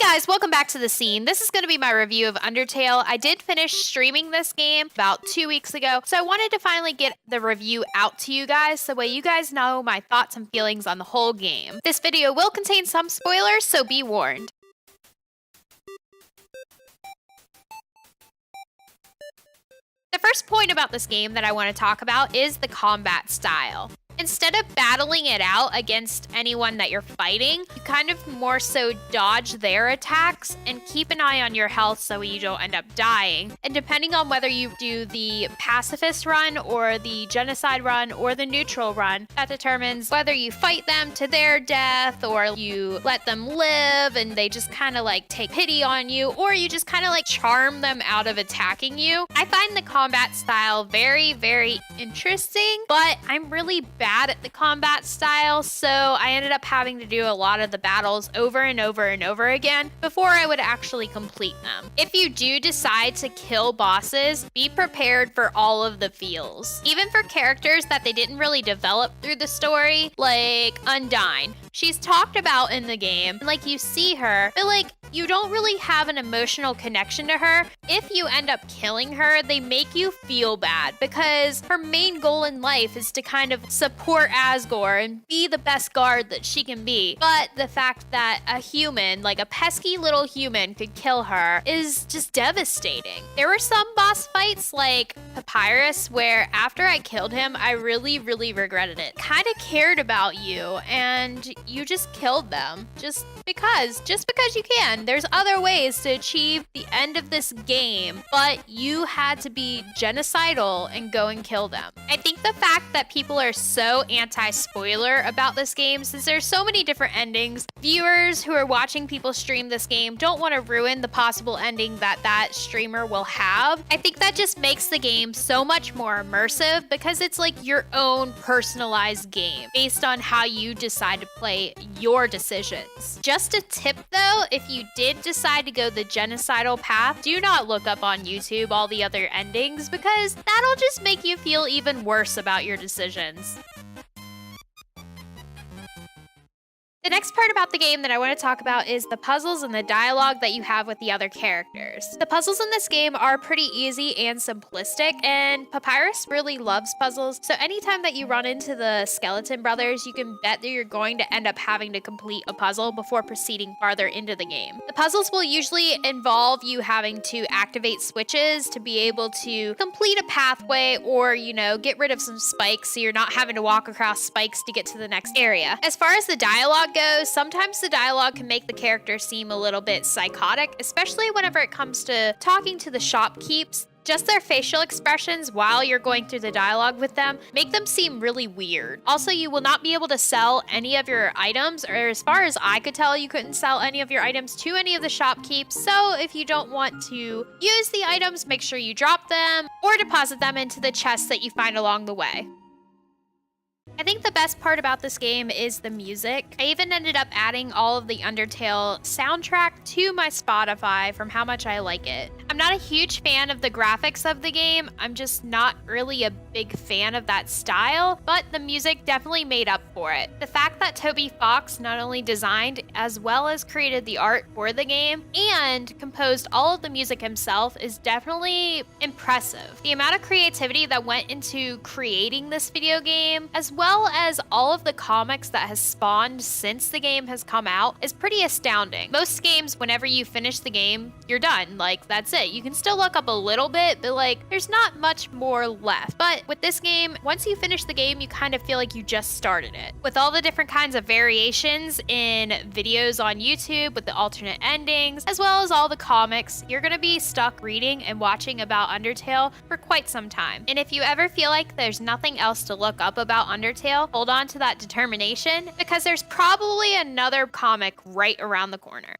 Guys, welcome back to the scene. This is going to be my review of Undertale. I did finish streaming this game about 2 weeks ago, so I wanted to finally get the review out to you guys so that way you guys know my thoughts and feelings on the whole game. This video will contain some spoilers, so be warned. The first point about this game that I want to talk about is the combat style. Instead of battling it out against anyone that you're fighting, you kind of more so dodge their attacks and keep an eye on your health so you don't end up dying. And depending on whether you do the pacifist run or the genocide run or the neutral run, that determines whether you fight them to their death or you let them live and they just kind of like take pity on you, or you just kind of like charm them out of attacking you. I find the combat style very, very interesting, but I'm really bad at the combat style, so I ended up having to do a lot of the battles over and over and over again before I would actually complete them. If you do decide to kill bosses, be prepared for all of the feels. Even for characters that they didn't really develop through the story, like Undyne. She's talked about in the game, like you see her, but like you don't really have an emotional connection to her. If you end up killing her, they make you feel bad because her main goal in life is to kind of support Asgore and be the best guard that she can be. But the fact that a human, like a pesky little human, could kill her is just devastating. There were some boss fights like Papyrus where after I killed him, I really regretted it. Kind of cared about you and you just killed them just because you can. There's other ways to achieve the end of this game, but you had to be genocidal and go and kill them. I think the fact that people are so anti-spoiler about this game, since there's so many different endings, viewers who are watching people stream this game don't want to ruin the possible ending that streamer will have. I think that just makes the game so much more immersive because it's like your own personalized game based on how you decide to play your decisions. Just a tip though, if you did decide to go the genocidal path, do not look up on YouTube all the other endings because that'll just make you feel even worse about your decisions. The next part about the game that I want to talk about is the puzzles and the dialogue that you have with the other characters. The puzzles in this game are pretty easy and simplistic, and Papyrus really loves puzzles, so anytime that you run into the Skeleton Brothers, you can bet that you're going to end up having to complete a puzzle before proceeding farther into the game. The puzzles will usually involve you having to activate switches to be able to complete a pathway or, you know, get rid of some spikes so you're not having to walk across spikes to get to the next area. As far as the dialogue goes, sometimes the dialogue can make the character seem a little bit psychotic, especially whenever it comes to talking to the shopkeepers. Just their facial expressions while you're going through the dialogue with them make them seem really weird. Also, you will not be able to sell any of your items, or as far as I could tell, you couldn't sell any of your items to any of the shopkeepers. So if you don't want to use the items, make sure you drop them or deposit them into the chests that you find along the way. I think the best part about this game is the music. I even ended up adding all of the Undertale soundtrack to my Spotify from how much I like it. I'm not a huge fan of the graphics of the game. I'm just not really a big fan of that style, but the music definitely made up for it. The fact that Toby Fox not only designed as well as created the art for the game and composed all of the music himself is definitely impressive. The amount of creativity that went into creating this video game, as well as all of the comics that has spawned since the game has come out, is pretty astounding. Most games, whenever you finish the game, you're done. Like, that's it. You can still look up a little bit, but like, there's not much more left. But with this game, once you finish the game, you kind of feel like you just started it. With all the different kinds of variations in videos on YouTube with the alternate endings, as well as all the comics, you're gonna be stuck reading and watching about Undertale for quite some time. And if you ever feel like there's nothing else to look up about Undertale, hold on to that determination because there's probably another comic right around the corner.